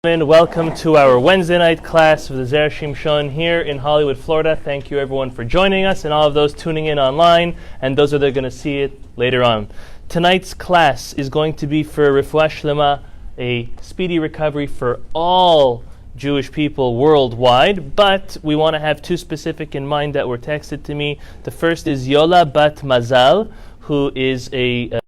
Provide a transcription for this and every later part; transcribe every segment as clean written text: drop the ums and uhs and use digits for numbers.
Welcome to our Wednesday night class of the Zera Shimshon here in Hollywood, Florida. Thank you everyone for joining us and all of those tuning in online and those that are going to see it later on. Tonight's class is going to be for Refuah Shlema, a speedy recovery for all Jewish people worldwide, but we want to have two specific in mind that were texted to me. The first is Yola Bat Mazal, who is a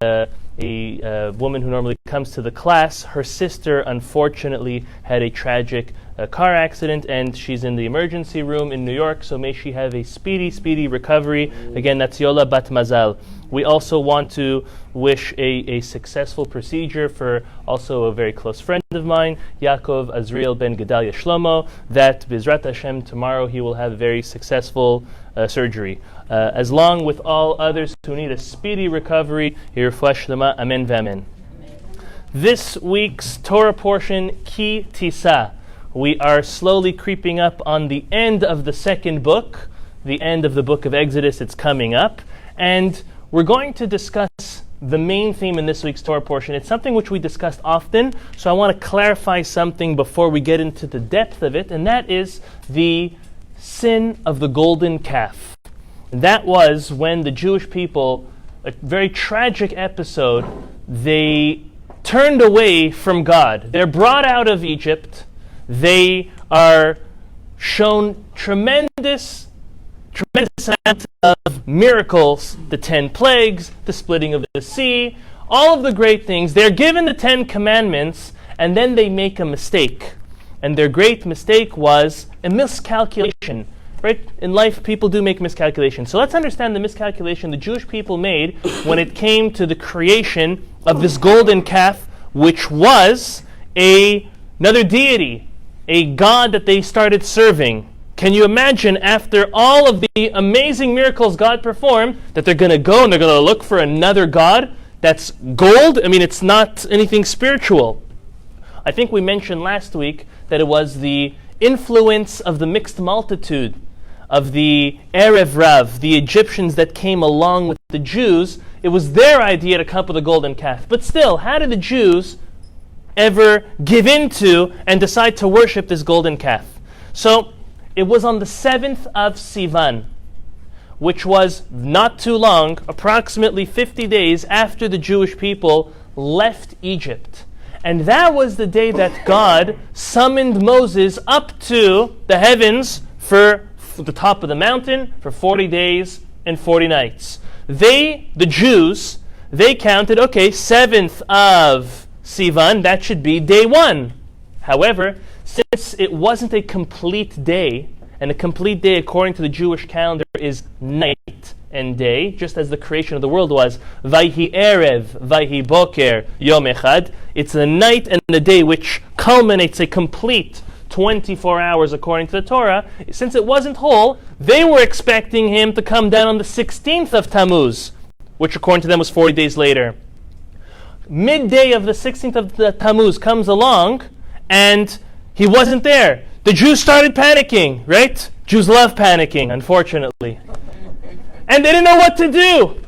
woman who normally comes to the class. Her sister, unfortunately, had a tragic car accident, and she's in the emergency room in New York, so may she have a speedy recovery. Again, that's Yola Bat Mazal. We also want to wish a successful procedure for also a very close friend of mine, Yaakov Azriel ben Gedalia Shlomo, that Bizrat Hashem tomorrow he will have a very successful surgery. As long with all others who need a speedy recovery, Refuah Shlema, Amen v'Amen. This week's Torah portion, Ki Tisa. We are slowly creeping up on the end of the second book, the end of the book of Exodus. It's coming up, and we're going to discuss the main theme in this week's Torah portion. It's something which we discussed often, so I want to clarify something before we get into the depth of it, and that is the sin of the golden calf. That was when the Jewish people, a very tragic episode, they turned away from God. They're brought out of Egypt. They are shown tremendous amount of miracles, the 10 plagues, the splitting of the sea, all of the great things. They're given the 10 commandments, and then they make a mistake. And their great mistake was a miscalculation. Right? In life, people do make miscalculations. So let's understand the miscalculation the Jewish people made when it came to the creation of this golden calf, which was another deity, a god that they started serving. Can you imagine, after all of the amazing miracles God performed, that they're going to go and they're going to look for another god that's gold? I mean, it's not anything spiritual. I think we mentioned last week that it was the influence of the mixed multitude, of the Erev Rav, the Egyptians that came along with the Jews. It was their idea to come up with a golden calf. But still, how did the Jews ever give in to and decide to worship this golden calf? So, it was on the 7th of Sivan, which was not too long, approximately 50 days after the Jewish people left Egypt. And that was the day that God summoned Moses up to the heavens for the top of the mountain for 40 days and 40 nights. The Jews, they counted, 7th of Sivan, that should be day 1. However, since it wasn't a complete day, and a complete day according to the Jewish calendar is night and day, just as the creation of the world was, Vayhi Erev, Vayhi Boker, Yom Echad, it's a night and a day which culminates a complete 24 hours according to the Torah. Since it wasn't whole, they were expecting him to come down on the 16th of Tammuz, which according to them was 40 days later. Midday of the 16th of the Tammuz comes along, and he wasn't there. The Jews started panicking, right? Jews love panicking, unfortunately. And they didn't know what to do.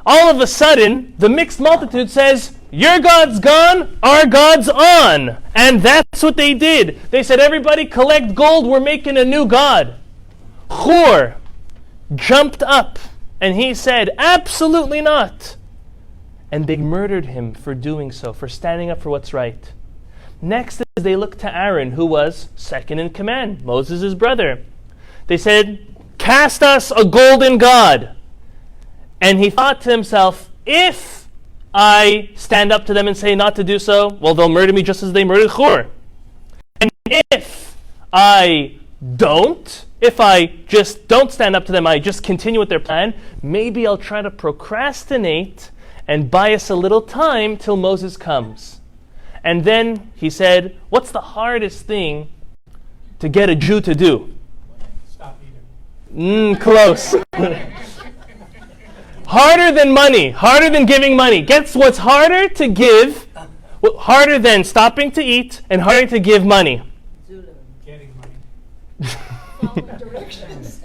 All of a sudden, the mixed multitude says, your God's gone, our God's on. And that's what they did. They said, everybody collect gold, we're making a new God. Hur jumped up and he said, absolutely not. And they murdered him for doing so, for standing up for what's right. Next is they looked to Aaron, who was second in command, Moses' brother. They said, cast us a golden god. And he thought to himself, if I stand up to them and say not to do so, well, they'll murder me just as they murdered Hur. And if I just don't stand up to them, I just continue with their plan, maybe I'll try to procrastinate and buy us a little time till Moses comes. And then he said, what's the hardest thing to get a Jew to do? Stop eating. Close. Harder than money, harder than giving money. Guess what's harder to give, harder than stopping to eat, and harder to give money? Getting money. Follow directions.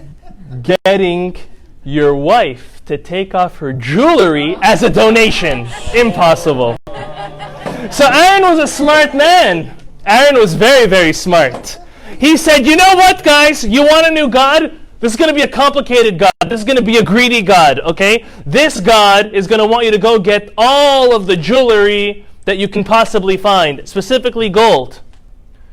Getting your wife to take off her jewelry as a donation. Impossible. So Aaron was a smart man. Aaron was very, very smart. He said, you know what, guys? You want a new God? This is going to be a complicated God. This is going to be a greedy God, okay? This God is going to want you to go get all of the jewelry that you can possibly find, specifically gold.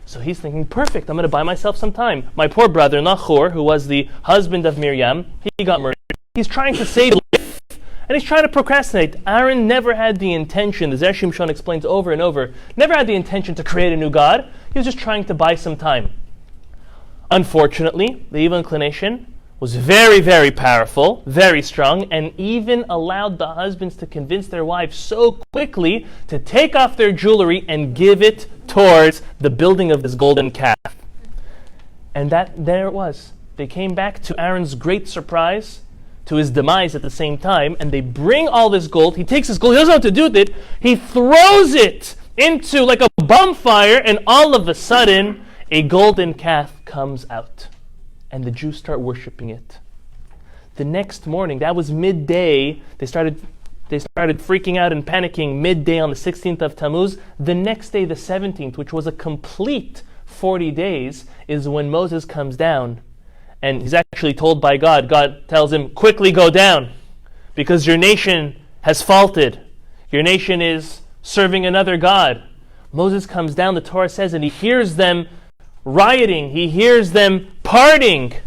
So he's thinking, perfect, I'm going to buy myself some time. My poor brother, Nachor, who was the husband of Miriam, he got murdered. He's trying to save life, and he's trying to procrastinate. Aaron never had the intention, the Zera Shimshon explains over and over, never had the intention to create a new God. He was just trying to buy some time. Unfortunately, the evil inclination was very, very powerful, very strong, and even allowed the husbands to convince their wives so quickly to take off their jewelry and give it towards the building of this golden calf. And there it was. They came back to Aaron's great surprise, to his demise at the same time, and they bring all this gold. He takes this gold, he doesn't know what to do with it. He throws it into like a bonfire, and all of a sudden, a golden calf comes out, and the Jews start worshiping it. The next morning, that was midday, they started freaking out and panicking midday on the 16th of Tammuz. The next day, the 17th, which was a complete 40 days, is when Moses comes down, and he's actually told by God. God tells him, quickly go down, because your nation has faulted. Your nation is serving another God. Moses comes down, the Torah says, and he hears them rioting. He hears them partying.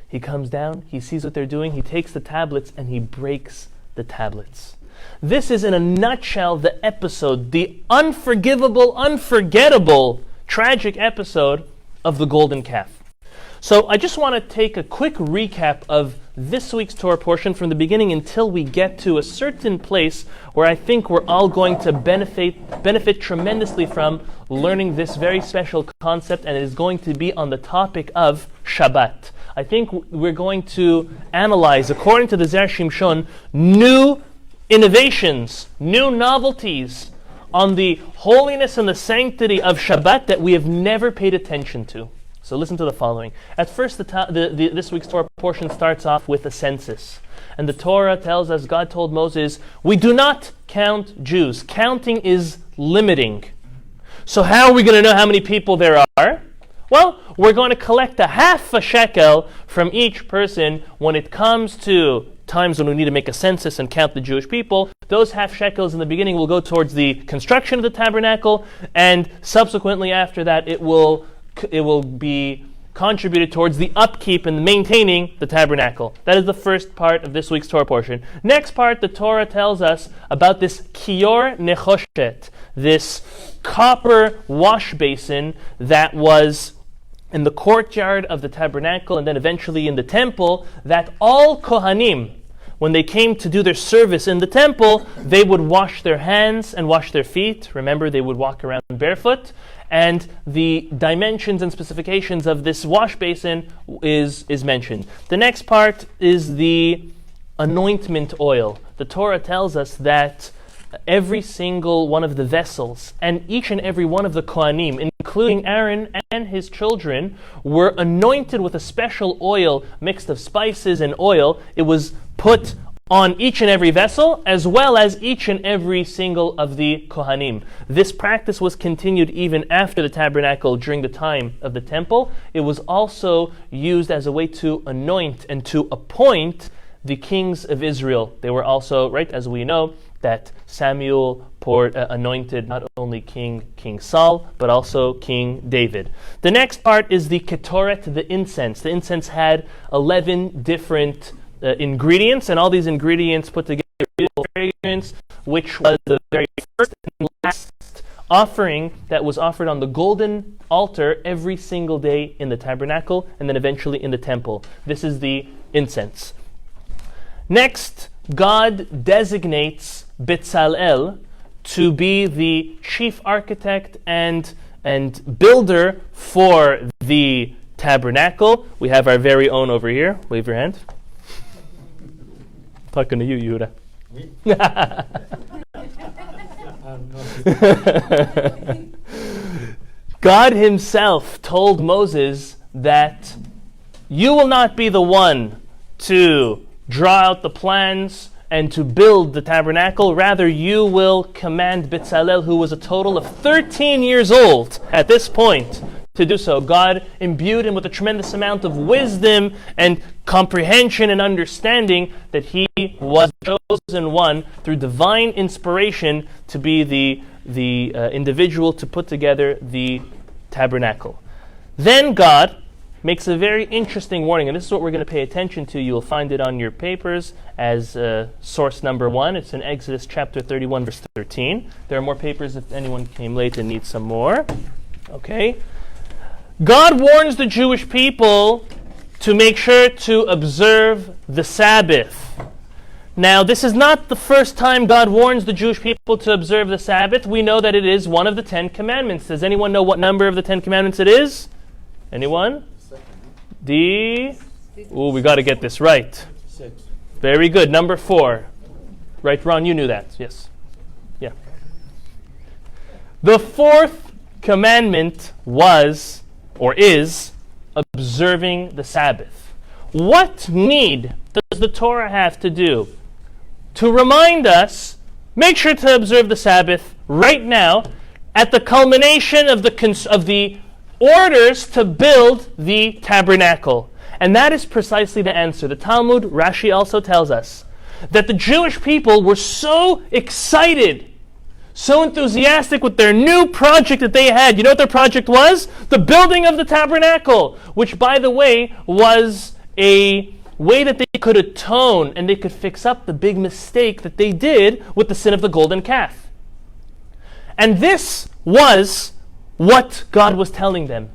He comes down, he sees what they're doing, he takes the tablets and he breaks the tablets. This is in a nutshell the episode, the unforgivable, unforgettable, tragic episode of the golden calf. So I just want to take a quick recap of this week's Torah portion from the beginning until we get to a certain place where I think we're all going to benefit tremendously from learning this very special concept, and it is going to be on the topic of Shabbat. I think we're going to analyze, according to the Zera Shimshon, new innovations, new novelties on the holiness and the sanctity of Shabbat that we have never paid attention to. So listen to the following. At first, this week's Torah portion starts off with a census. And the Torah tells us, God told Moses, we do not count Jews. Counting is limiting. So how are we going to know how many people there are? Well, we're going to collect a half a shekel from each person when it comes to times when we need to make a census and count the Jewish people. Those half shekels in the beginning will go towards the construction of the tabernacle, and subsequently after that it will be contributed towards the upkeep and maintaining the tabernacle. That is the first part of this week's Torah portion. Next part, the Torah tells us about this kiyor nechoshet, this copper wash basin that was in the courtyard of the tabernacle and then eventually in the temple, that all Kohanim, when they came to do their service in the temple, they would wash their hands and wash their feet. Remember, they would walk around barefoot. And the dimensions and specifications of this wash basin is mentioned. The next part is the anointment oil. The Torah tells us that every single one of the vessels and each and every one of the Kohanim, including Aaron and his children, were anointed with a special oil mixed of spices and oil. It was put on each and every vessel, as well as each and every single of the Kohanim. This practice was continued even after the tabernacle during the time of the temple. It was also used as a way to anoint and to appoint the kings of Israel. They were also, right, as we know, that Samuel anointed not only King Saul, but also King David. The next part is the ketoret, the incense. The incense had 11 different ingredients, and all these ingredients put together beautiful fragrance, which was the very first and last offering that was offered on the golden altar every single day in the tabernacle, and then eventually in the temple. This is the incense. Next, God designates Bezalel to be the chief architect and builder for the tabernacle. We have our very own over here. Wave your hand. Talking to you, Yehuda. God himself told Moses that you will not be the one to draw out the plans and to build the tabernacle. Rather, you will command Bezalel, who was a total of 13 years old at this point, to do so. God imbued him with a tremendous amount of wisdom and comprehension and understanding that he was the chosen one through divine inspiration to be the individual to put together the tabernacle. Then God makes a very interesting warning, and this is what we're going to pay attention to. You'll find it on your papers as source number 1. It's in Exodus chapter 31, verse 13. There are more papers if anyone came late and needs some more. Okay. God warns the Jewish people to make sure to observe the Sabbath. Now, this is not the first time God warns the Jewish people to observe the Sabbath. We know that it is one of the 10 Commandments. Does anyone know what number of the 10 Commandments it is? Anyone? Ooh, we got to get this right. 6. Very good. Number 4. Right, Ron, you knew that. Yes. Yeah. The 4th commandment was, or is, observing the Sabbath. What need does the Torah have to do to remind us, make sure to observe the Sabbath right now at the culmination of the orders to build the tabernacle? And that is precisely the answer. The Talmud, Rashi also tells us that the Jewish people were so excited, so enthusiastic with their new project that they had. You know what their project was? The building of the tabernacle, which, by the way, was a way that they could atone and they could fix up the big mistake that they did with the sin of the golden calf. And this was what God was telling them.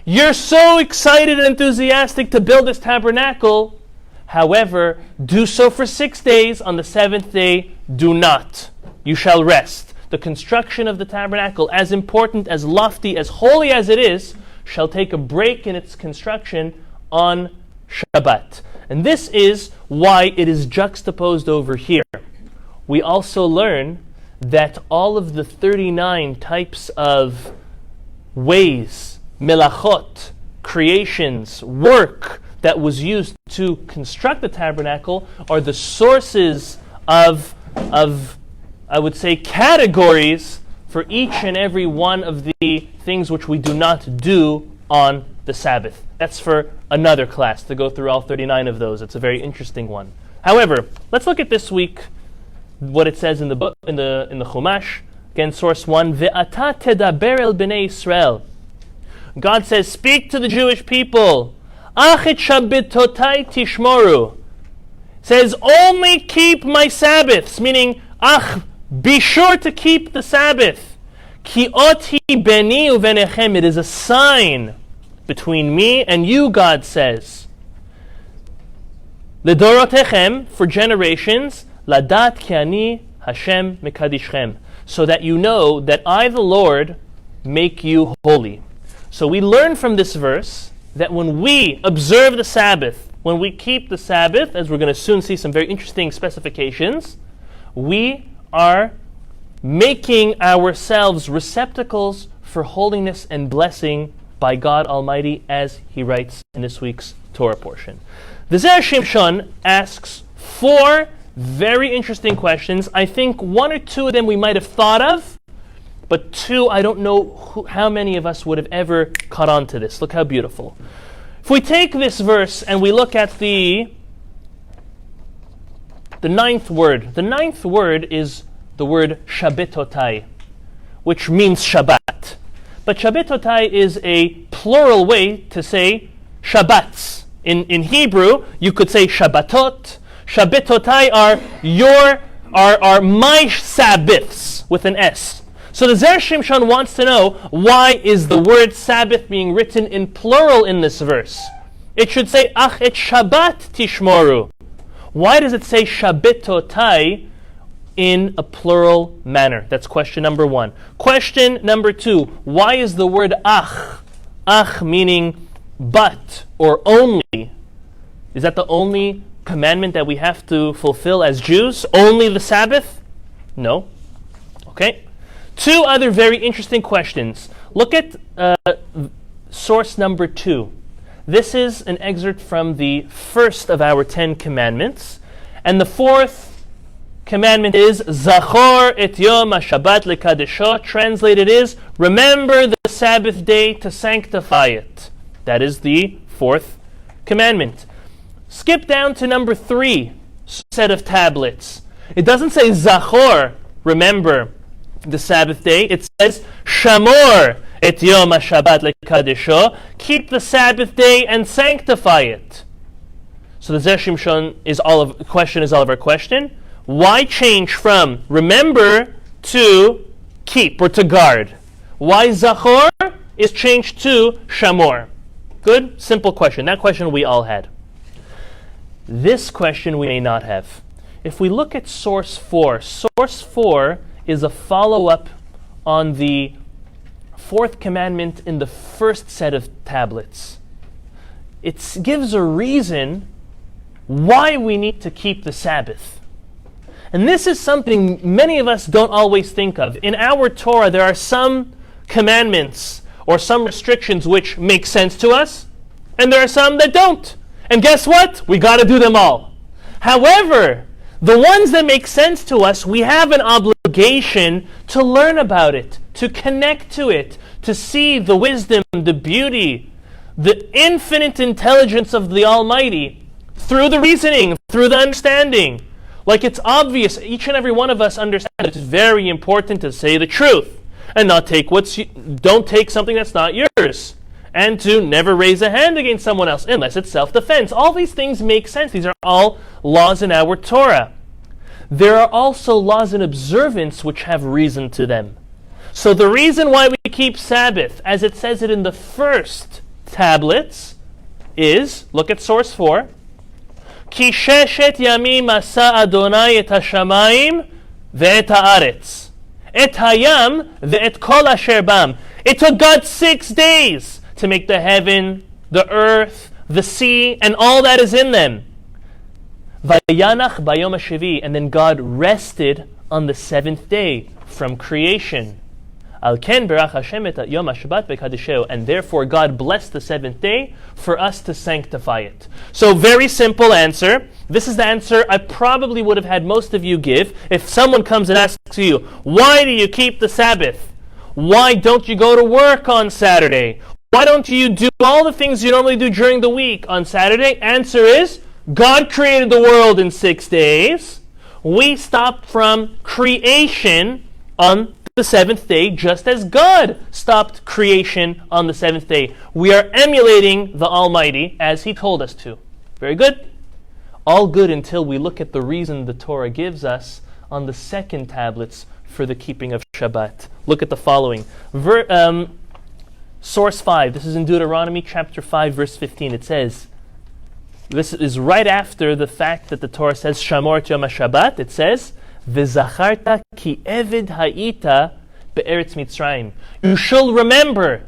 You're so excited and enthusiastic to build this tabernacle. However, do so for 6 days. On the 7th day, do not. You shall rest. The construction of the tabernacle, as important, as lofty, as holy as it is, shall take a break in its construction on Shabbat. And this is why it is juxtaposed over here. We also learn that all of the 39 types of ways, melachot, creations, work that was used to construct the tabernacle are the sources of I would say, categories for each and every one of the things which we do not do on the Sabbath. That's for another class to go through all 39 of those. It's a very interesting one. However, let's look at this week what it says in the book, in the Chumash. Again, source 1. Ve'ata tedaber el bnei Yisrael. God says, speak to the Jewish people. Ach et shabbatotai tishmoru. Says, only keep my Sabbaths, meaning, be sure to keep the Sabbath. Ki oti beni uvenechem. It is a sign between me and you, God says. Ledorotechem, for generations, ladat ki ani Hashem mekadishchem. So that you know that I, the Lord, make you holy. So we learn from this verse that when we observe the Sabbath, when we keep the Sabbath, as we're going to soon see some very interesting specifications, we are making ourselves receptacles for holiness and blessing by God Almighty, as he writes in this week's Torah portion. The Zera Shimshon asks 4 very interesting questions. I think 1 or 2 of them we might have thought of, but 2, I don't know how many of us would have ever caught on to this. Look how beautiful. If we take this verse and we look at the 9th word. The 9th word is the word shabbatotai, which means Shabbat. But shabbatotai is a plural way to say Shabbats. In Hebrew, you could say Shabbatot. Shabbatotai are my Sabbaths with an S. So the Zera Shimshon wants to know, why is the word Sabbath being written in plural in this verse? It should say Ach et Shabbat tishmoru. Why does it say shabbatotai in a plural manner? That's question number 1. Question number 2, why is the word ach? Ach meaning but or only. Is that the only commandment that we have to fulfill as Jews? Only the Sabbath? No. Okay. 2 other very interesting questions. Look at source number 2. This is an excerpt from the first of our 10 commandments. And the 4th commandment is Zachor et Yom HaShabbat lekadesho. Translated is, remember the Sabbath day to sanctify it. That is the fourth commandment. Skip down to number 3 set of tablets. It doesn't say Zachor, remember the Sabbath day. It says Shamor et Yom HaShabbat lekadesho. Keep the Sabbath day and sanctify it. So the Zera Shimshon is all of our question. Why change from remember to keep or to guard? Why Zachor is changed to Shamor? Good, simple question. That question we all had. This question we may not have. If we look at source 4 is a follow-up on the fourth commandment in the first set of tablets. It gives a reason why we need to keep the Sabbath. And this is something many of us don't always think of. In our Torah, there are some commandments or some restrictions which make sense to us, and there are some that don't. And guess what? We got to do them all. However, the ones that make sense to us, we have an obligation to learn about it, to connect to it, to see the wisdom, the beauty, the infinite intelligence of the Almighty through the reasoning, through the understanding. Like it's obvious, each and every one of us understand it's very important to say the truth and not take don't take something that's not yours, and to never raise a hand against someone else unless it's self-defense. All these things make sense. These are all laws in our Torah. There are also laws in observance which have reason to them. So the reason why we keep Sabbath, as it says it in the first tablets, is, look at source 4, Ki sheshet yamim asa Adonai et hashamayim ve'et haaretz, et hayam ve'et kol asher bam. It took God 6 days to make the heaven, the earth, the sea, and all that is in them. Vayanach bayom hashavi, and then God rested on the 7th day from creation. Al ken berach Hashem et yom HaShabbat v'kadesheo, and therefore God blessed the 7th day for us to sanctify it. So very simple answer. This is the answer I probably would have had most of you give if someone comes and asks you, why do you keep the Sabbath? Why don't you go to work on Saturday? Why don't you do all the things you normally do during the week on Saturday? Answer is, God created the world in 6 days. We stopped from creation on the 7th day, just as God stopped creation on the 7th day. We are emulating the Almighty as He told us to. Very good. All good until we look at the reason the Torah gives us on the second tablets for the keeping of Shabbat. Look at the following. Source 5. This is in Deuteronomy chapter 5, verse 15. It says, this is right after the fact that the Torah says, Shamor Yom HaShabbat. It says, V'zacharta ki eved ha'ita be'eretz Mitzrayim. You shall remember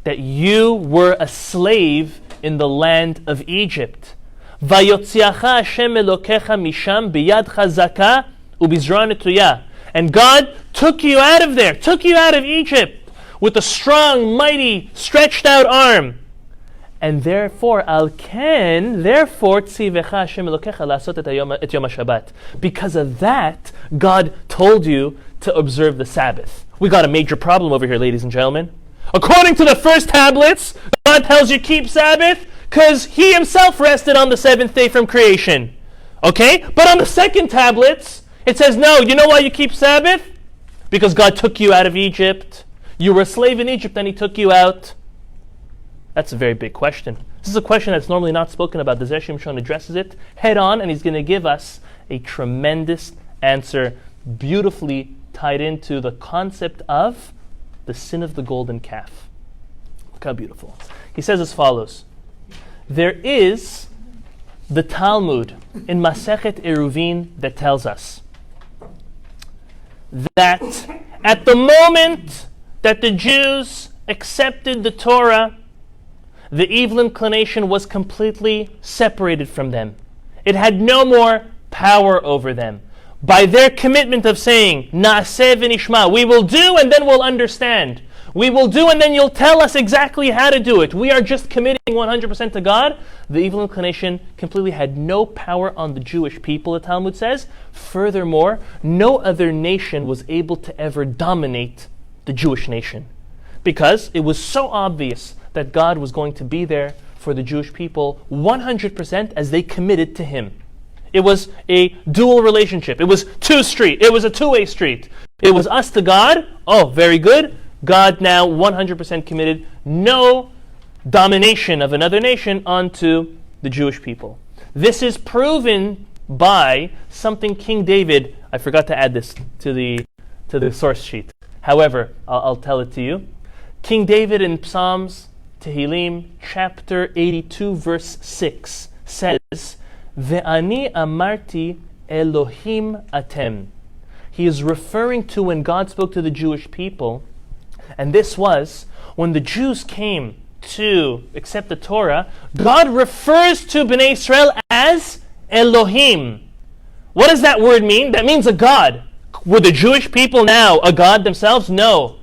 that you were a slave in the land of Egypt. Vayotziacha Hashem Elokecha misham biyad chazaka ubizra netuya. And God took you out of there, took you out of Egypt with a strong, mighty, stretched out arm. And therefore, tzivecha Hashem Elokecha lasot et yom HaShabbat. Because of that, God told you to observe the Sabbath. We got a major problem over here, ladies and gentlemen. According to the first tablets, God tells you keep Sabbath because He Himself rested on the 7th day from creation. Okay? But on the second tablets, it says, no, you know why you keep Sabbath? Because God took you out of Egypt. You were a slave in Egypt and He took you out. That's a very big question. This is a question that's normally not spoken about. The Zera Shimshon addresses it head on, and he's going to give us a tremendous answer, beautifully tied into the concept of the sin of the golden calf. Look how beautiful. He says as follows. There is the Talmud in Masechet Eruvin that tells us that at the moment that the Jews accepted the Torah, the evil inclination was completely separated from them. It had no more power over them. By their commitment of saying, Na'aseh v'nishma, we will do and then we'll understand. We will do, and then you'll tell us exactly how to do it. We are just committing 100% to God. The evil inclination completely had no power on the Jewish people, the Talmud says. Furthermore, no other nation was able to ever dominate the Jewish nation, because it was so obvious that God was going to be there for the Jewish people 100% as they committed to Him. It was a dual relationship. It was It was a two-way street. It was us to God. Oh, very good. God now 100% committed. No domination of another nation onto the Jewish people. This is proven by something King David. I forgot to add this to the source sheet. However, I'll tell it to you. King David in Psalms, Tehillim, chapter 82, verse 6 says, Ve'ani amarti Elohim atem. He is referring to when God spoke to the Jewish people, and this was when the Jews came to accept the Torah. God refers to Bnei Israel as Elohim. What does that word mean? That means a God. Were the Jewish people now a God themselves? No.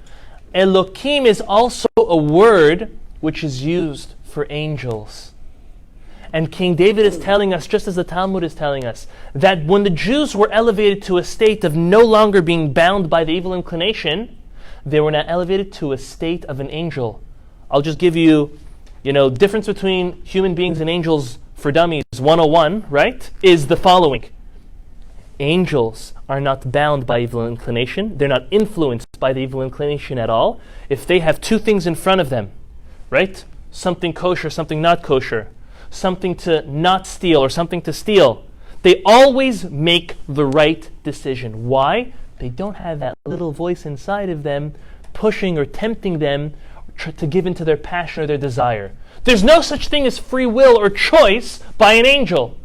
Elohim is also a word which is used for angels. And King David is telling us, just as the Talmud is telling us, that when the Jews were elevated to a state of no longer being bound by the evil inclination, they were now elevated to a state of an angel. I'll just give you, difference between human beings and angels for dummies 101, right, is the following. Angels are not bound by evil inclination. They're not influenced by the evil inclination at all. If they have two things in front of them, right, something kosher, something not kosher, something to not steal or something to steal, they always make the right decision. Why? They don't have that little voice inside of them pushing or tempting them to give into their passion or their desire. There's no such thing as free will or choice by an angel.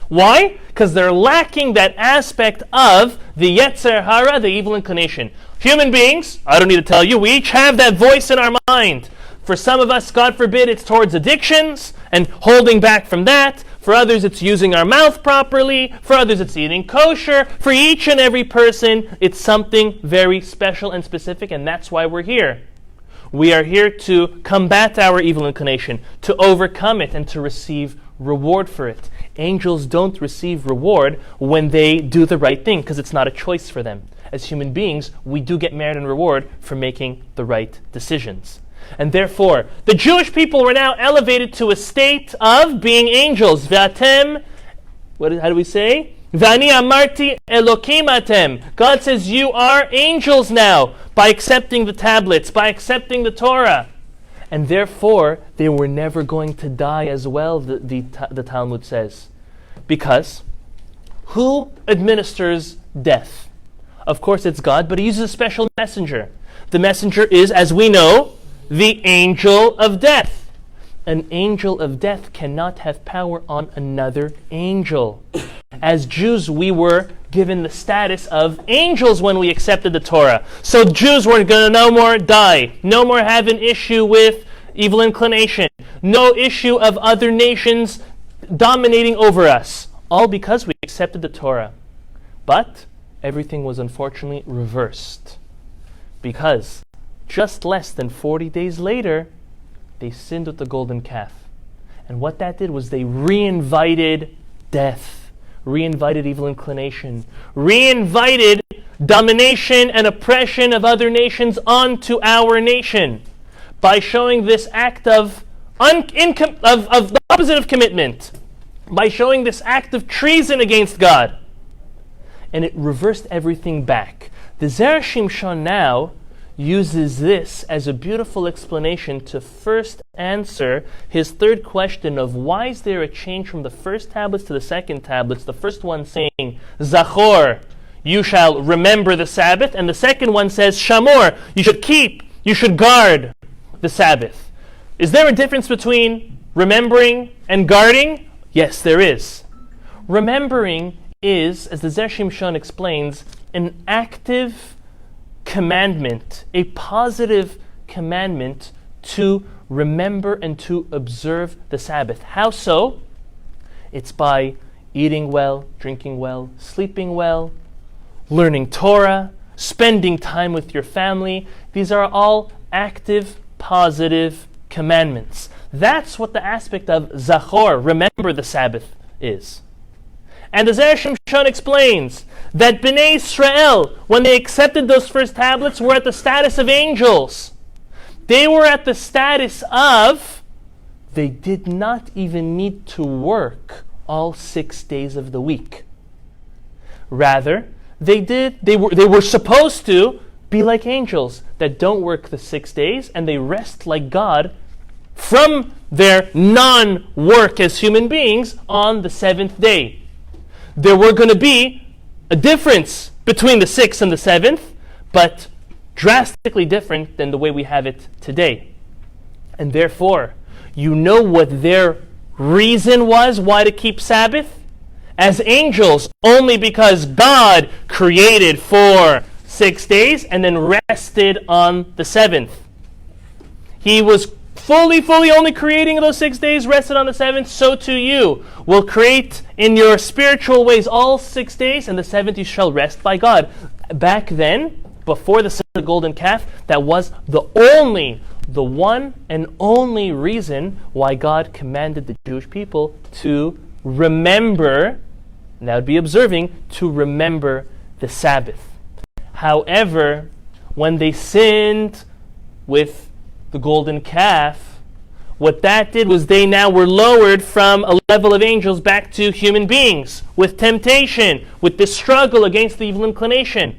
Why? Because they're lacking that aspect of the Yetzer Hara, the evil inclination. Human beings, I don't need to tell you, we each have that voice in our mind. For some of us, God forbid, it's towards addictions and holding back from that. For others, it's using our mouth properly. For others, it's eating kosher. For each and every person, it's something very special and specific, and that's why we're here. We are here to combat our evil inclination, to overcome it, and to receive reward for it. Angels don't receive reward when they do the right thing, because it's not a choice for them. As human beings, we do get merit and reward for making the right decisions. And therefore, the Jewish people were now elevated to a state of being angels. V'atem, how do we say? V'ani amarti Elokim atem. God says, you are angels now, by accepting the tablets, by accepting the Torah. And therefore, they were never going to die as well, the Talmud says. Because who administers death? Of course, it's God, but He uses a special messenger. The messenger is, as we know, the angel of death. An angel of death cannot have power on another angel. As Jews, we were given the status of angels when we accepted the Torah. So Jews were going to no more die, no more have an issue with evil inclination, no issue of other nations dominating over us, all because we accepted the Torah. But everything was unfortunately reversed, because just less than 40 days later, they sinned with the golden calf. And what that did was they re-invited death, re-invited evil inclination, re-invited domination and oppression of other nations onto our nation by showing this act of the opposite of commitment, by showing this act of treason against God. And it reversed everything back. The Zera Shimshon now uses this as a beautiful explanation to first answer his third question of why is there a change from the first tablets to the second tablets, the first one saying, Zachor, you shall remember the Sabbath, and the second one says, Shamor, you should keep, you should guard the Sabbath. Is there a difference between remembering and guarding? Yes, there is. Remembering is, as the Zera Shimshon explains, an active commandment, a positive commandment to remember and to observe the Sabbath. How so? It's by eating well, drinking well, sleeping well, learning Torah, spending time with your family. These are all active, positive commandments. That's what the aspect of Zachor, remember the Sabbath, is. And the Zera Shimshon explains that Bnei Israel, when they accepted those first tablets, were at the status of angels. They were at the status of, they did not even need to work all 6 days of the week. Rather, they were supposed to be like angels that don't work the 6 days, and they rest like God from their non-work as human beings on the 7th day. There were going to be a difference between the 6th and the 7th, but drastically different than the way we have it today. And therefore, you know what their reason was why to keep Sabbath? As angels, only because God created for 6 days and then rested on the 7th. He was fully only creating those 6 days, rested on the 7th. So too you will create in your spiritual ways all 6 days, and the 7th you shall rest by God. Back then, before the sin of the golden calf, that was the one and only reason why God commanded the Jewish people to remember, and that would be observing, to remember the Sabbath. However, when they sinned with the golden calf, what that did was they now were lowered from a level of angels back to human beings with temptation, with this struggle against the evil inclination.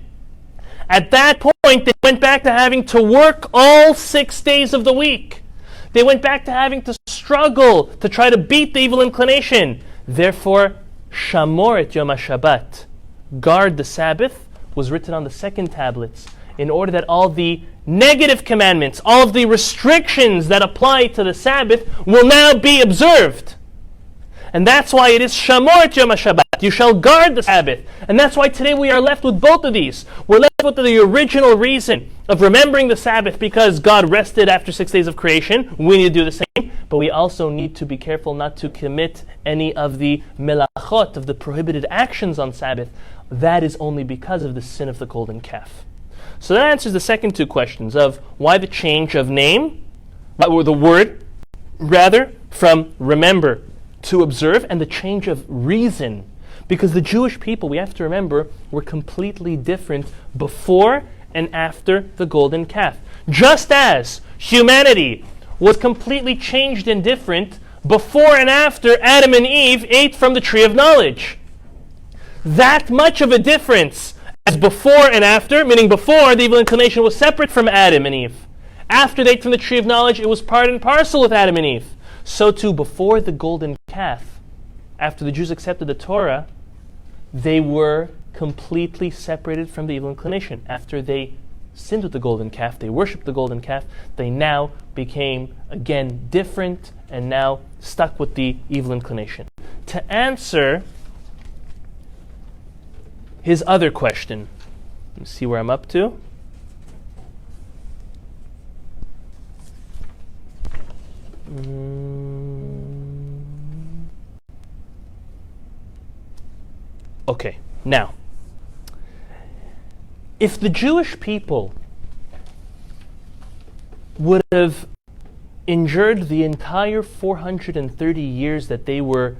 At that point, they went back to having to work all 6 days of the week. They went back to having to struggle to try to beat the evil inclination. Therefore, Shamor et Yom HaShabbat, guard the Sabbath, was written on the second tablets in order that all the negative commandments, all of the restrictions that apply to the Sabbath will now be observed. And that's why it is Shamor et Yom HaShabbat. You shall guard the Sabbath. And that's why today we are left with both of these. We're left with the original reason of remembering the Sabbath because God rested after 6 days of creation. We need to do the same. But we also need to be careful not to commit any of the melachot, of the prohibited actions on Sabbath. That is only because of the sin of the golden calf. So that answers the second two questions of why the change of name, or the word, rather, from remember to observe, and the change of reason. Because the Jewish people, we have to remember, were completely different before and after the golden calf. Just as humanity was completely changed and different before and after Adam and Eve ate from the tree of knowledge. That much of a difference as before and after, meaning before the evil inclination was separate from Adam and Eve. After they ate from the tree of knowledge, it was part and parcel with Adam and Eve. So too, before the golden calf, after the Jews accepted the Torah, they were completely separated from the evil inclination. After they sinned with the golden calf, they worshipped the golden calf, they now became, again, different and now stuck with the evil inclination. To answer his other question, let's see where I'm up to. Okay, now, if the Jewish people would have endured the entire 430 years that they were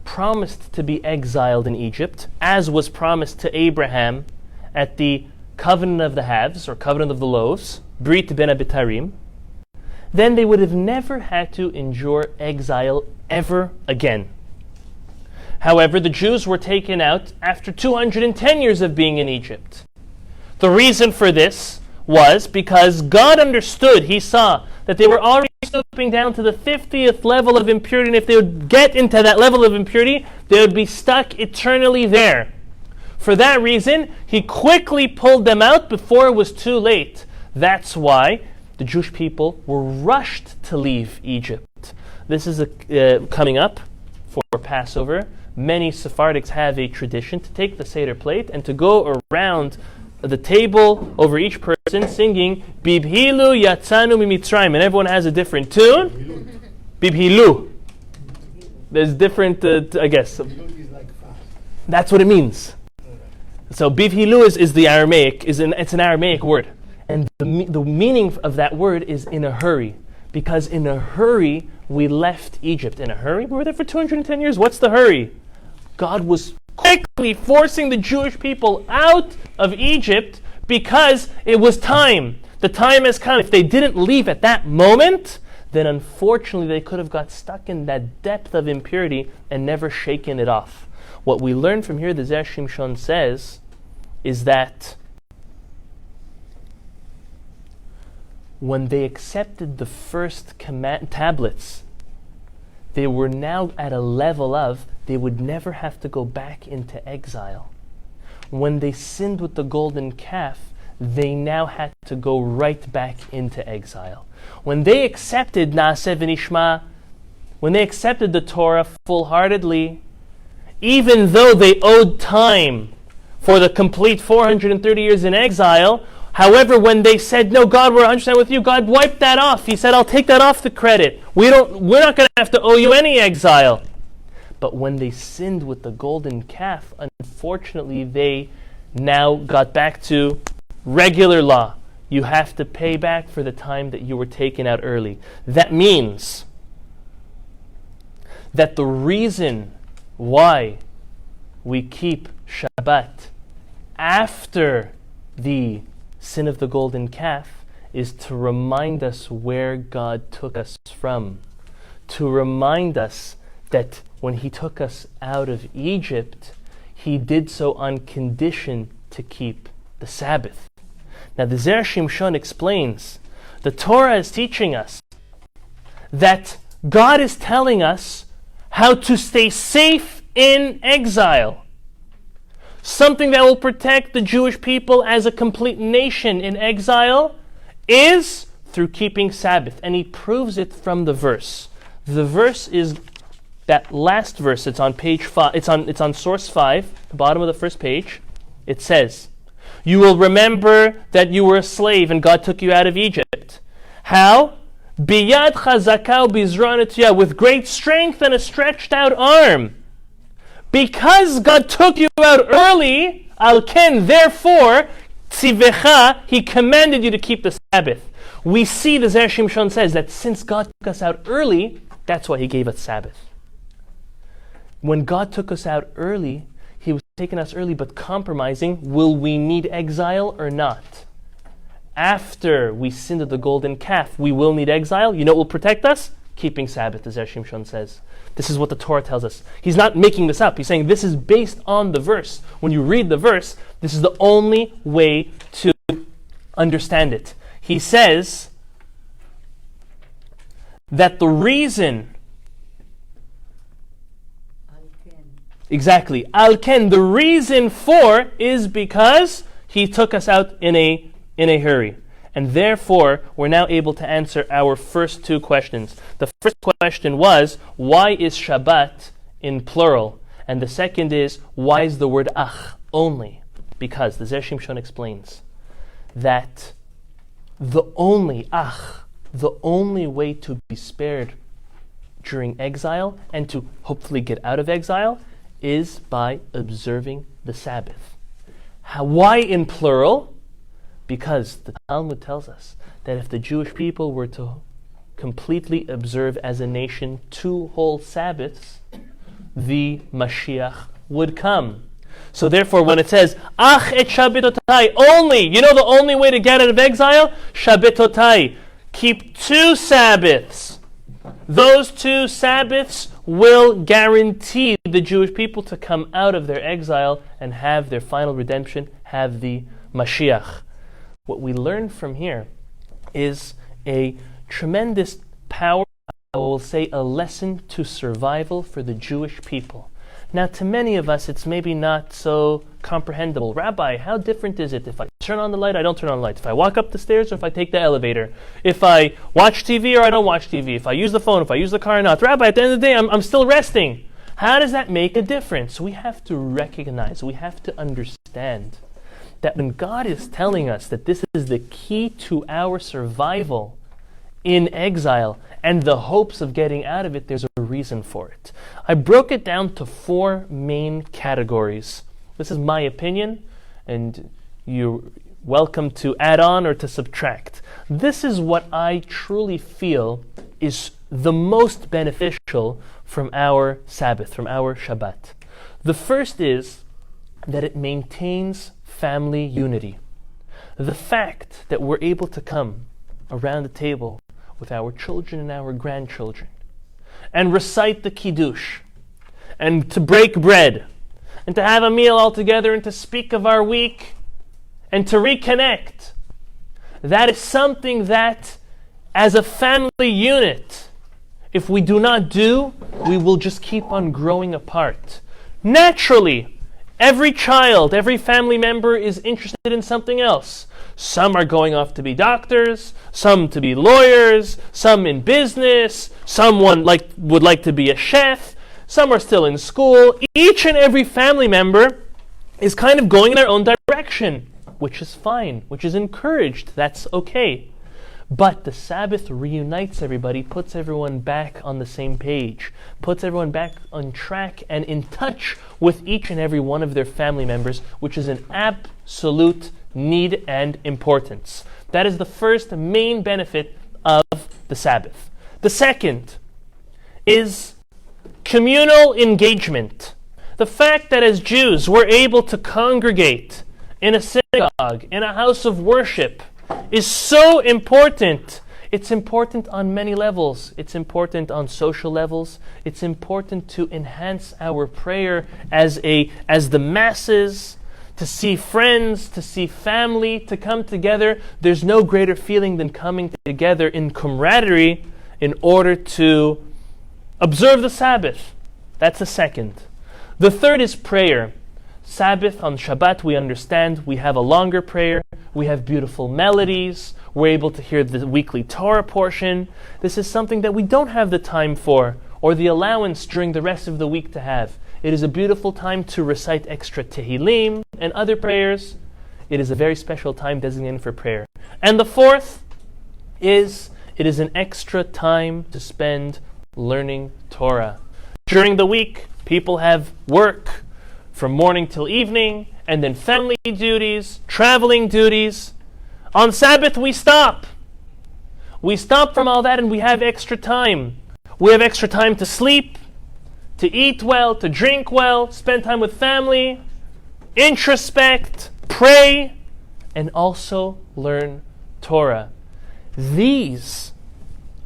promised to be exiled in Egypt, as was promised to Abraham at the covenant of the halves, or covenant of the loaves, Brit Ben Abitarim, then they would have never had to endure exile ever again. However, the Jews were taken out after 210 years of being in Egypt. The reason for this was because God understood, He saw, that they were already stooping down to the 50th level of impurity, and if they would get into that level of impurity, they would be stuck eternally there. For that reason, He quickly pulled them out before it was too late. That's why the Jewish people were rushed to leave Egypt. This is coming up for Passover. Many Sephardics have a tradition to take the Seder plate and to go around the table over each person singing Bibhilu Yatzanu Mimitzrayim, and everyone has a different tune. Bibhilu. There's different, I guess. That's what it means. So Bibhilu is the Aramaic, it's an Aramaic word. And the meaning of that word is in a hurry. Because in a hurry, we left Egypt. In a hurry? We were there for 210 years. What's the hurry? God was quickly forcing the Jewish people out of Egypt because it was time. The time has come. If they didn't leave at that moment, then unfortunately they could have got stuck in that depth of impurity and never shaken it off. What we learn from here, the Zera Shimshon says, is that when they accepted the first tablets, they were now at a level of they would never have to go back into exile. When they sinned with the golden calf, they now had to go right back into exile. When they accepted Naaseh v'Nishma, when they accepted the Torah full-heartedly, even though they owed time for the complete 430 years in exile, however, when they said, no, God, we're 100% with you, God wiped that off. He said, I'll take that off the credit. We're not going to have to owe you any exile. But when they sinned with the golden calf, unfortunately, they now got back to regular law. You have to pay back for the time that you were taken out early. That means that the reason why we keep Shabbat after the sin of the golden calf is to remind us where God took us from. To remind us that when He took us out of Egypt, He did so on condition to keep the Sabbath. Now the Zera Shimshon explains, the Torah is teaching us that God is telling us how to stay safe in exile. Something that will protect the Jewish people as a complete nation in exile is through keeping Sabbath. And he proves it from the verse. The verse is that last verse. It's on page 5. It's on source 5, the bottom of the first page. It says, you will remember that you were a slave and God took you out of Egypt. How? Biyad chazaka u'bizra netiyah, with great strength and a stretched out arm. Because God took you out early, al ken, therefore, tzivecha, He commanded you to keep the Sabbath. We see the Zera Shimshon says that since God took us out early, that's why He gave us Sabbath. When God took us out early, He was taking us early but compromising. Will we need exile or not? After we sinned at the golden calf, we will need exile. You know what will protect us? Keeping Sabbath, the Zera Shimshon says. This is what the Torah tells us. He's not making this up. He's saying this is based on the verse. When you read the verse, this is the only way to understand it. He says that the reason... Exactly. Al-Ken, the reason for is because He took us out in a hurry. And therefore, we're now able to answer our first two questions. The first question was, why is Shabbat in plural? And the second is, why is the word ach only? Because the Zera Shimshon explains that the only way to be spared during exile and to hopefully get out of exile is by observing the Sabbath. Why in plural? Because the Talmud tells us that if the Jewish people were to completely observe as a nation 2 whole Sabbaths, the Mashiach would come. So therefore, when it says, Ach et Shabbatotai, only, you know the only way to get out of exile? Shabbatotai, keep 2 Sabbaths. Those 2 Sabbaths will guarantee the Jewish people to come out of their exile and have their final redemption, have the Mashiach. What we learn from here is a tremendous power, I will say a lesson to survival for the Jewish people. Now, to many of us, it's maybe not so comprehensible. Rabbi, how different is it if I turn on the light, I don't turn on the light? If I walk up the stairs or if I take the elevator? If I watch TV or I don't watch TV? If I use the phone, if I use the car or not? Rabbi, at the end of the day, I'm still resting. How does that make a difference? We have to recognize, we have to understand that when God is telling us that this is the key to our survival in exile and the hopes of getting out of it, there's a reason for it. I broke it down to 4 main categories. This is my opinion, and you welcome to add on or to subtract. This is what I truly feel is the most beneficial from our Sabbath, from our Shabbat. The first is that it maintains family unity. The fact that we're able to come around the table with our children and our grandchildren and recite the Kiddush and to break bread and to have a meal all together and to speak of our week and to reconnect, that is something that, as a family unit, if we do not do, we will just keep on growing apart. Naturally, every child, every family member is interested in something else. Some are going off to be doctors, some to be lawyers, some in business, someone would like to be a chef, some are still in school. Each and every family member is kind of going in their own direction, which is fine, which is encouraged. That's okay. But the Sabbath reunites everybody, puts everyone back on the same page, puts everyone back on track and in touch with each and every one of their family members, which is an absolute need and importance. That is the first main benefit of the Sabbath. The second is communal engagement. The fact that as Jews we're able to congregate in a synagogue, in a house of worship, is so important. It's important on many levels. It's important on social levels. It's important to enhance our prayer as the masses, to see friends, to see family, to come together. There's no greater feeling than coming together in camaraderie in order to observe the Sabbath. That's the second. The third is prayer. Sabbath, on Shabbat, we understand we have a longer prayer, we have beautiful melodies, we're able to hear the weekly Torah portion. This is something that we don't have the time for or the allowance during the rest of the week to have. It is a beautiful time to recite extra Tehillim and other prayers. It is a very special time designated for prayer. And the fourth is, it is an extra time to spend learning Torah. During the week, people have work from morning till evening, and then family duties, traveling duties. On Sabbath, we stop. We stop from all that and we have extra time. We have extra time to sleep, to eat well, to drink well, spend time with family, introspect, pray, and also learn Torah. These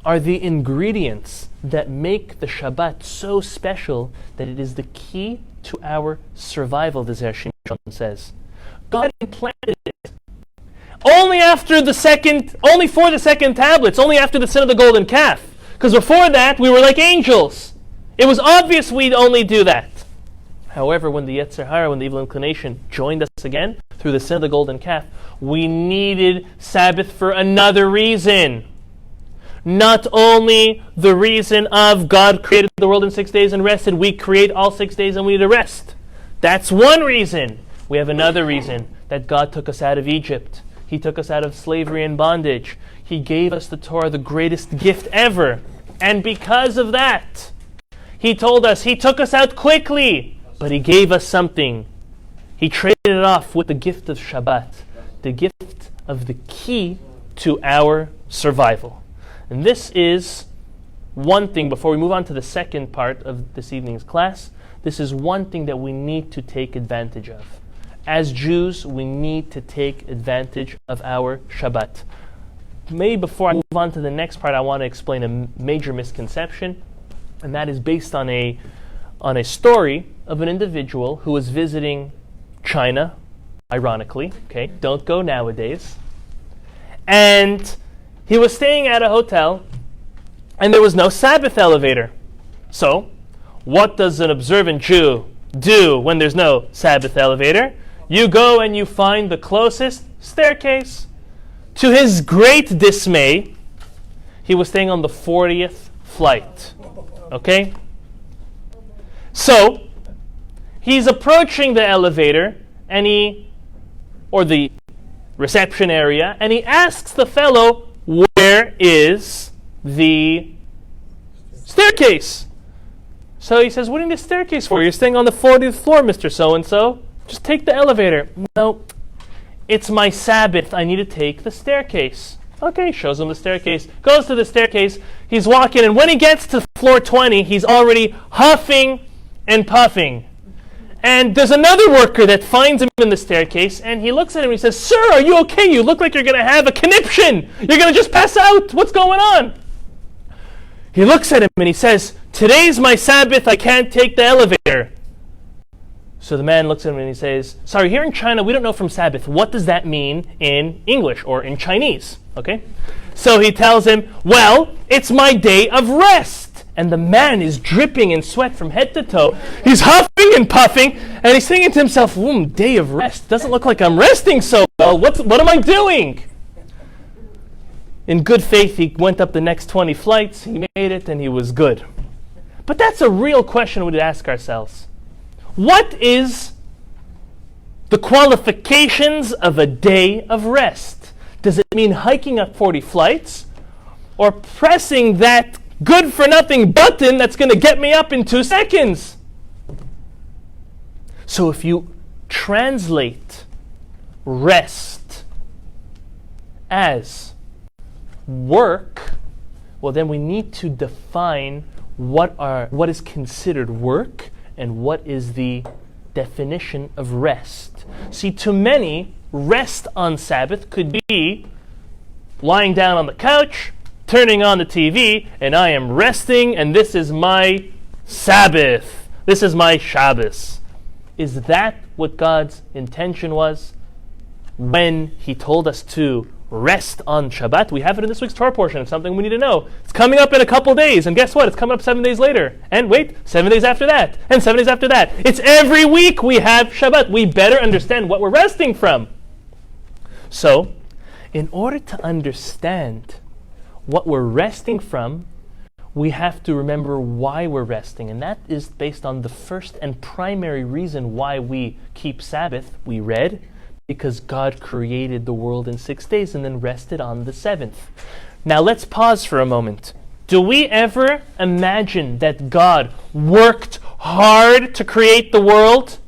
are the ingredients that make the Shabbat so special that it is the key to our survival, the Zera Shimshon says. God implanted it only for the second tablets, only after the sin of the golden calf. Because before that, we were like angels. It was obvious we'd only do that. However, when the Yetzer Hara, when the evil inclination joined us again through the sin of the golden calf, we needed Sabbath for another reason. Not only the reason of God created the world in 6 days and rested, we create all 6 days and we need to rest. That's one reason. We have another reason, that God took us out of Egypt. He took us out of slavery and bondage. He gave us the Torah, the greatest gift ever. And because of that, He told us, He took us out quickly, but He gave us something. He traded it off with the gift of Shabbat, the gift of the key to our survival. And this is one thing, before we move on to the second part of this evening's class, this is one thing that we need to take advantage of. As Jews, we need to take advantage of our Shabbat. Maybe before I move on to the next part, I want to explain a major misconception, and that is based on a story of an individual who was visiting China, ironically, okay, don't go nowadays, and he was staying at a hotel, and there was no Sabbath elevator. So, what does an observant Jew do when there's no Sabbath elevator? You go and you find the closest staircase. To his great dismay, he was staying on the 40th flight. Okay? So, he's approaching the elevator, or the reception area, and he asks the fellow, where is the staircase? So he says, what do you need a staircase for? You're staying on the 40th floor, Mr. So-and-so. Just take the elevator. No. it's my Sabbath. I need to take the staircase. Okay, shows him the staircase. Goes to the staircase. He's walking, and when he gets to floor 20, he's already huffing and puffing. And there's another worker that finds him in the staircase, and he looks at him and he says, "Sir, are you okay? You look like you're going to have a conniption. You're going to just pass out. What's going on?" He looks at him and he says, "Today's my Sabbath. I can't take the elevator." So the man looks at him and he says, "Sorry, here in China, we don't know from Sabbath. What does that mean in English or in Chinese?" Okay? So he tells him, "Well, it's my day of rest." And the man is dripping in sweat from head to toe. He's huffing and puffing, and he's thinking to himself, day of rest. Doesn't look like I'm resting so well. What am I doing? In good faith, he went up the next 20 flights. He made it, and he was good. But that's a real question we would ask ourselves. What is the qualifications of a day of rest? Does it mean hiking up 40 flights or pressing that good-for-nothing button that's going to get me up in 2 seconds? So if you translate rest as work, well, then we need to define what is considered work and what is the definition of rest. See, to many, rest on Sabbath could be lying down on the couch, turning on the TV, and I am resting, and this is my Sabbath. This is my Shabbos. Is that what God's intention was when He told us to rest on Shabbat? We have it in this week's Torah portion. It's something we need to know. It's coming up in a couple days, and guess what? It's coming up 7 days later. And wait, 7 days after that, and 7 days after that. It's every week we have Shabbat. We better understand what we're resting from. So, in order to understand what we're resting from, we have to remember why we're resting. And that is based on the first and primary reason why we keep Sabbath. We read, because God created the world in 6 days and then rested on the seventh. Now let's pause for a moment. Do we ever imagine that God worked hard to create the world?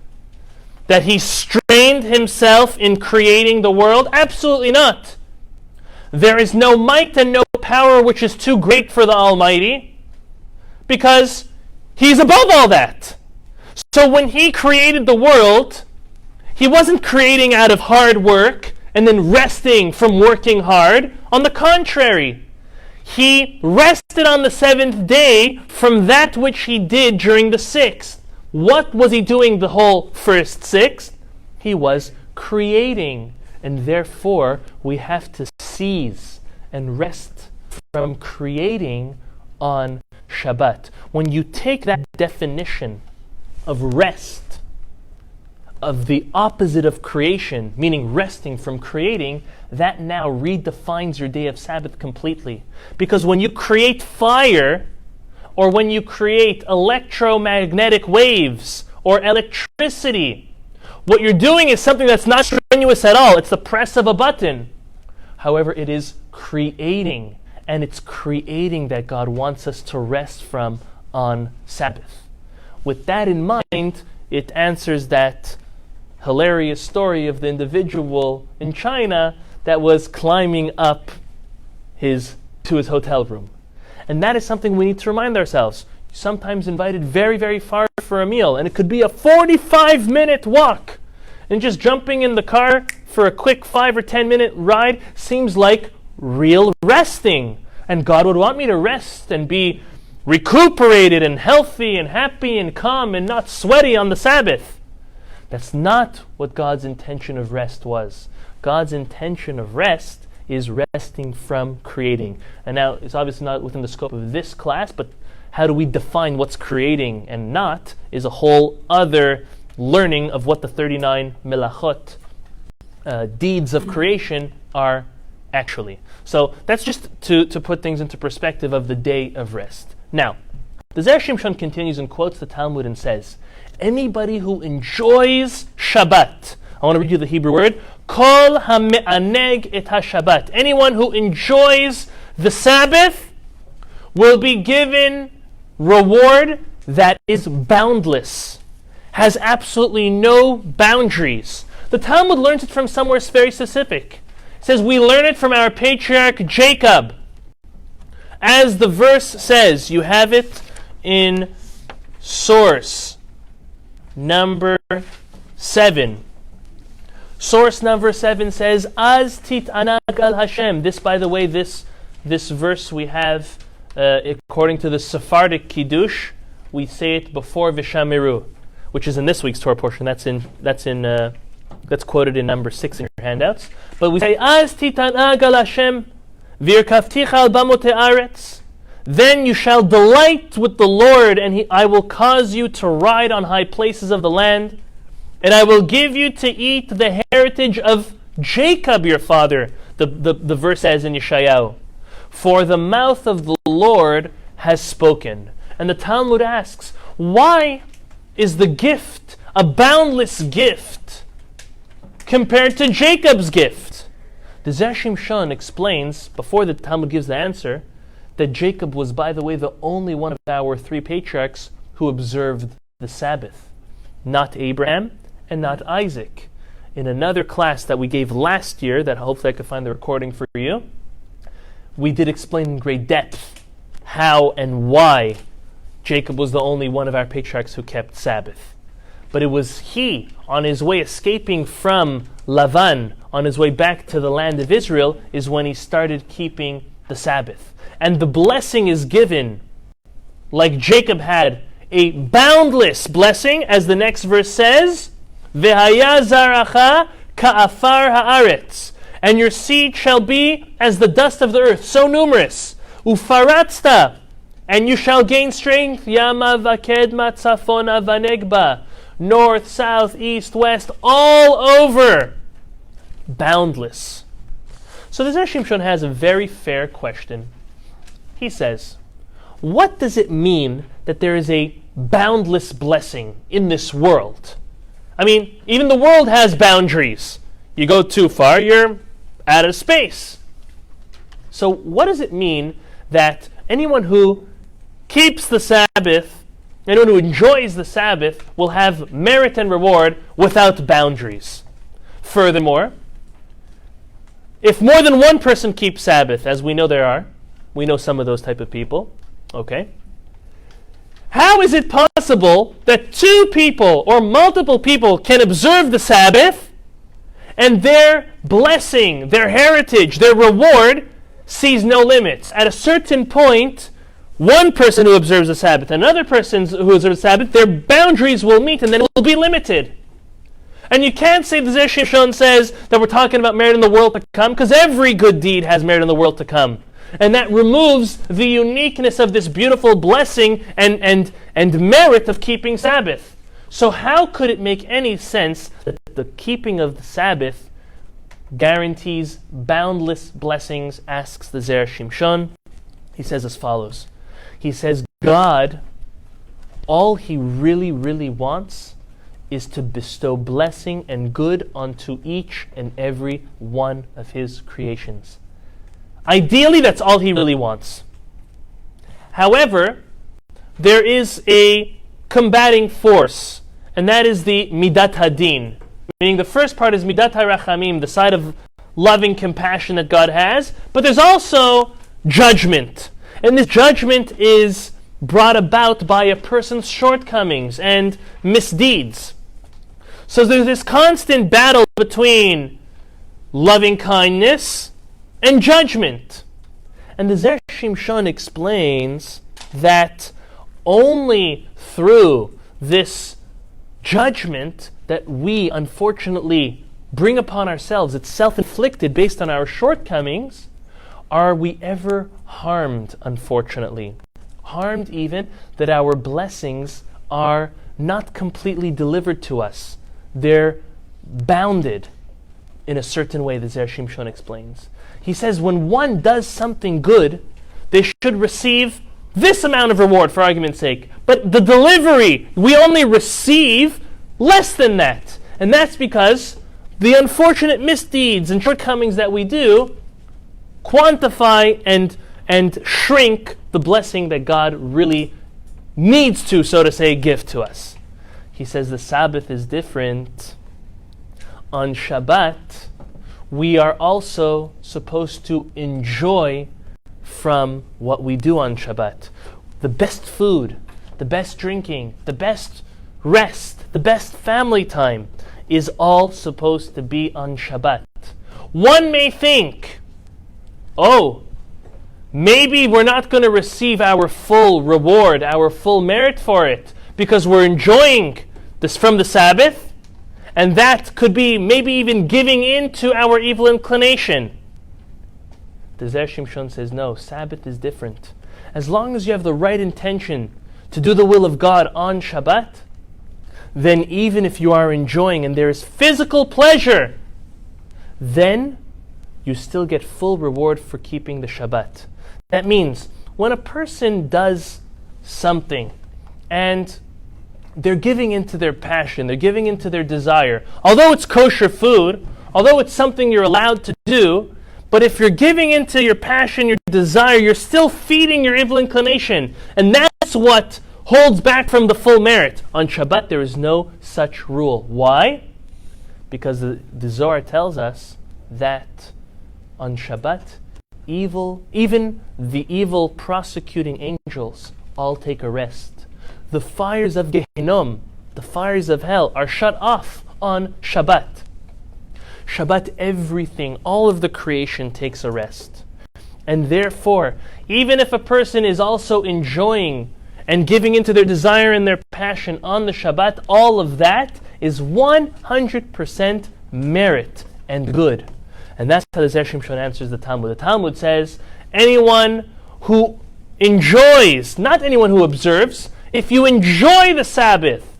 That He strained Himself in creating the world? Absolutely not. There is no might and no power which is too great for the Almighty, because He's above all that. So when He created the world, He wasn't creating out of hard work and then resting from working hard. On the contrary, He rested on the seventh day from that which He did during the sixth. What was He doing the whole first sixth? He was creating. And therefore, we have to cease and rest from creating on Shabbat. When you take that definition of rest, of the opposite of creation, meaning resting from creating, that now redefines your day of Sabbath completely. Because when you create fire, or when you create electromagnetic waves, or electricity, what you're doing is something that's not strenuous at all. It's the press of a button. However, it is creating, and it's creating that God wants us to rest from on Sabbath. With that in mind, it answers that hilarious story of the individual in China that was climbing up to his hotel room. And that is something we need to remind ourselves. Sometimes invited very, very far for a meal, and it could be a 45-minute walk. And just jumping in the car for a quick 5 or 10-minute ride seems like real resting. And God would want me to rest and be recuperated and healthy and happy and calm and not sweaty on the Sabbath. That's not what God's intention of rest was. God's intention of rest is resting from creating. And now, it's obviously not within the scope of this class, but how do we define what's creating and not is a whole other learning of what the 39 melachot, deeds of creation, are actually. So that's just to put things into perspective of the day of rest. Now, the Zera Shimshon continues and quotes the Talmud and says, anybody who enjoys Shabbat, I want to read you the Hebrew word, kol ha'me'aneg et ha'shabbat, anyone who enjoys the Sabbath will be given reward that is boundless, has absolutely no boundaries. The Talmud learns it from somewhere very specific. It says, we learn it from our patriarch Jacob. As the verse says, you have it in source number 7. Source number 7 says, Az tit'anag al Hashem. This, by the way, this verse we have, according to the Sephardic Kiddush, we say it before V'shamiru, which is in this week's Torah portion. That's quoted in number 6 in your handouts. But we say, Az tit'anag al Hashem, v'irkavticha al bamot ha'aretz. Then you shall delight with the Lord, and I will cause you to ride on high places of the land, and I will give you to eat the heritage of Jacob your father. The verse says in Yeshayahu, for the mouth of the Lord has spoken. And the Talmud asks, why is the gift a boundless gift compared to Jacob's gift? The Zera Shimshon explains, before the Talmud gives the answer, that Jacob was, by the way, the only one of our 3 patriarchs who observed the Sabbath. Not Abraham and not Isaac. In another class that we gave last year, that hopefully I could find the recording for you, we did explain in great depth how and why Jacob was the only one of our patriarchs who kept Sabbath. But it was he, on his way escaping from Lavan, on his way back to the land of Israel, is when he started keeping the Sabbath. And the blessing is given, like Jacob had, a boundless blessing, as the next verse says, V'haya zaracha ka'afar ha'aretz, and your seed shall be as the dust of the earth, so numerous. Ufaratzta, and you shall gain strength. Yama v'kedma tzafona v'negba, north, south, east, west, all over. Boundless. So the Zera Shimshon has a very fair question. He says, what does it mean that there is a boundless blessing in this world? I mean, even the world has boundaries. You go too far, you're out of space. So what does it mean that anyone who keeps the Sabbath, anyone who enjoys the Sabbath, will have merit and reward without boundaries? Furthermore, if more than one person keeps Sabbath, as we know there are, we know some of those type of people, okay? How is it possible that 2 people or multiple people can observe the Sabbath and their blessing, their heritage, their reward sees no limits? At a certain point, one person who observes the Sabbath, another person who observes the Sabbath, their boundaries will meet and then it will be limited. And you can't say the Zera Shimshon says that we're talking about merit in the world to come, because every good deed has merit in the world to come. And that removes the uniqueness of this beautiful blessing and merit of keeping Sabbath. So how could it make any sense that the keeping of the Sabbath guarantees boundless blessings, asks the Zera Shimshon? He says as follows. He says, God, all he really, really wants is to bestow blessing and good onto each and every one of his creations. Ideally, that's all he really wants. However, there is a combating force, and that is the midat hadin. Meaning the first part is midat harachamim, the side of loving compassion that God has, but there's also judgment. And this judgment is brought about by a person's shortcomings and misdeeds. So there's this constant battle between loving kindness and judgment. And the Zera Shimshon explains that only through this judgment that we unfortunately bring upon ourselves, it's self-inflicted based on our shortcomings, are we ever harmed, unfortunately. Harmed even that our blessings are not completely delivered to us. They're bounded in a certain way, the Zera Shimshon explains. He says when one does something good, they should receive this amount of reward, for argument's sake. But the delivery, we only receive less than that. And that's because the unfortunate misdeeds and shortcomings that we do quantify and shrink the blessing that God really needs to, so to say, give to us. He says the Sabbath is different. on Shabbat, we are also supposed to enjoy from what we do on Shabbat. The best food, the best drinking, the best rest, the best family time is all supposed to be on Shabbat. One may think, oh, maybe we're not going to receive our full reward, our full merit for it, because we're enjoying this from the Sabbath, and that could be maybe even giving in to our evil inclination. The Zera Shimshon says, no, Sabbath is different. As long as you have the right intention to do the will of God on Shabbat, then even if you are enjoying and there is physical pleasure, then you still get full reward for keeping the Shabbat. That means when a person does something and they're giving into their passion, they're giving into their desire, although it's kosher food, although it's something you're allowed to do, but if you're giving into your passion, your desire, you're still feeding your evil inclination. And that's what holds back from the full merit. On Shabbat, there is no such rule. Why? Because the Zohar tells us that on Shabbat, even the evil prosecuting angels all take a rest. The fires of Gehinnom, the fires of hell, are shut off on Shabbat. Shabbat, everything, all of the creation takes a rest. And therefore, even if a person is also enjoying and giving into their desire and their passion on the Shabbat, all of that is 100% merit and good. And that's how the Zera Shimshon answers the Talmud. The Talmud says, anyone who enjoys, not anyone who observes, if you enjoy the Sabbath,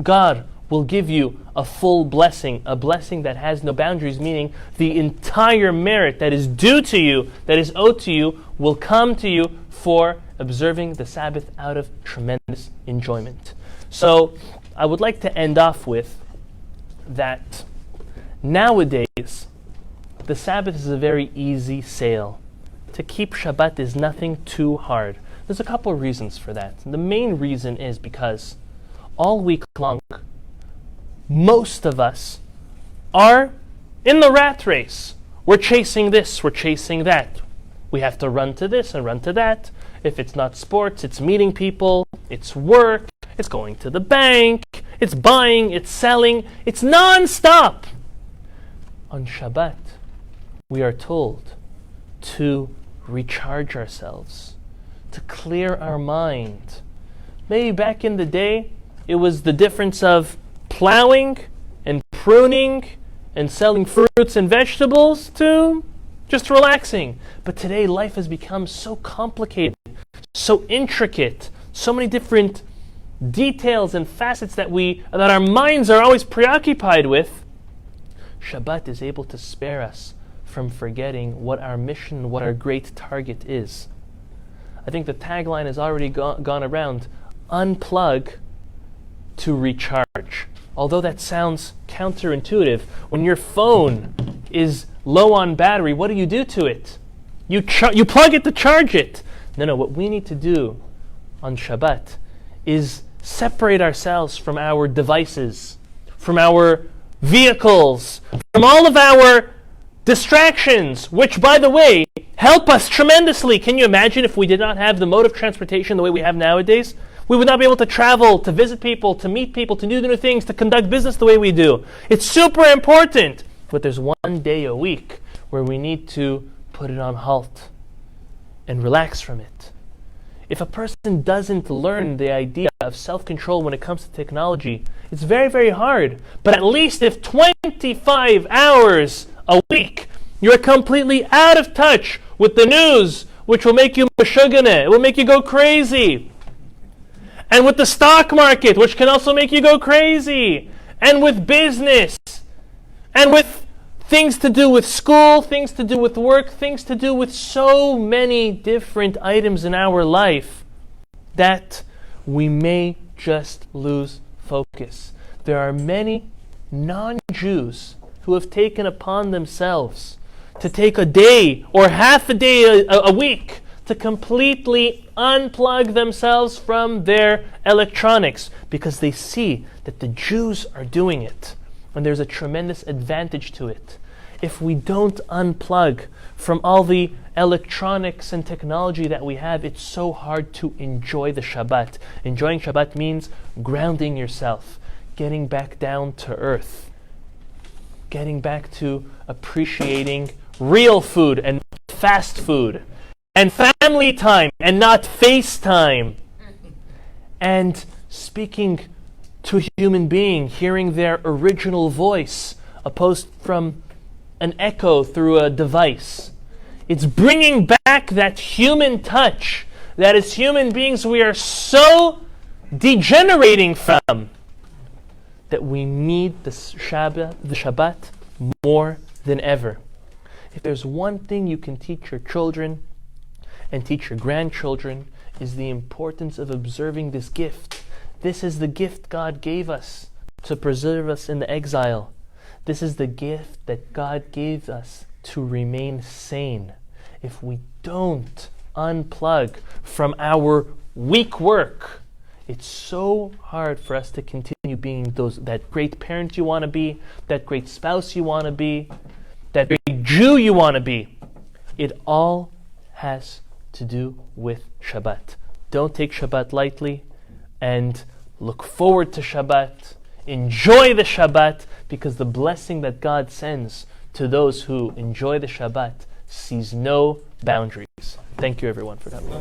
God will give you a full blessing, a blessing that has no boundaries, meaning the entire merit that is due to you, that is owed to you, will come to you for observing the Sabbath out of tremendous enjoyment. So I would like to end off with that nowadays, the Sabbath is a very easy sale. To keep Shabbat is nothing too hard. There's a couple of reasons for that. The main reason is because all week long, most of us are in the rat race. We're chasing this, we're chasing that. We have to run to this and run to that. If it's not sports, it's meeting people, it's work, it's going to the bank, it's buying, it's selling, it's non-stop. On Shabbat, we are told to recharge ourselves, to clear our mind. Maybe back in the day, it was the difference of plowing and pruning and selling fruits and vegetables to just relaxing. But today, life has become so complicated, so intricate, so many different details and facets that our minds are always preoccupied with. Shabbat is able to spare us from forgetting what our mission, what our great target is. I think the tagline has already gone around, unplug to recharge. Although that sounds counterintuitive, when your phone is low on battery, what do you do to it? You plug it to charge it. No, what we need to do on Shabbat is separate ourselves from our devices, from our vehicles, from all of our distractions, which, by the way, help us tremendously. Can you imagine if we did not have the mode of transportation the way we have nowadays? We would not be able to travel, to visit people, to meet people, to do new things, to conduct business the way we do. It's super important. But there's one day a week where we need to put it on halt and relax from it. If a person doesn't learn the idea of self-control when it comes to technology, it's very, very hard. But at least if 25 hours a week you're completely out of touch with the news, which will make you meshugane, it will make you go crazy. And with the stock market, which can also make you go crazy. And with business. And with things to do with school, things to do with work, things to do with so many different items in our life that we may just lose focus. There are many non-Jews who have taken upon themselves to take a day or half a day a week to completely unplug themselves from their electronics because they see that the Jews are doing it. And there's a tremendous advantage to it. If we don't unplug from all the electronics and technology that we have, it's so hard to enjoy the Shabbat. Enjoying Shabbat means grounding yourself, getting back down to earth, getting back to appreciating real food and fast food, and family time and not FaceTime, and speaking to a human being, hearing their original voice opposed from an echo through a device. It's bringing back that human touch that as human beings we are so degenerating from, that we need the Shabbat more than ever. If there's one thing you can teach your children and teach your grandchildren, is the importance of observing this gift. This is the gift God gave us to preserve us in the exile. This is the gift that God gave us to remain sane. If we don't unplug from our weak work, it's so hard for us to continue being that great parent you want to be, that great spouse you want to be, that great Jew you want to be. It all has to do with Shabbat. Don't take Shabbat lightly, and look forward to Shabbat. Enjoy the Shabbat, because the blessing that God sends to those who enjoy the Shabbat sees no boundaries. Thank you, everyone, for coming. The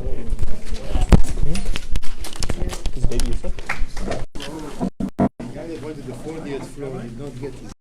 guy that wanted the 40th floor did not get his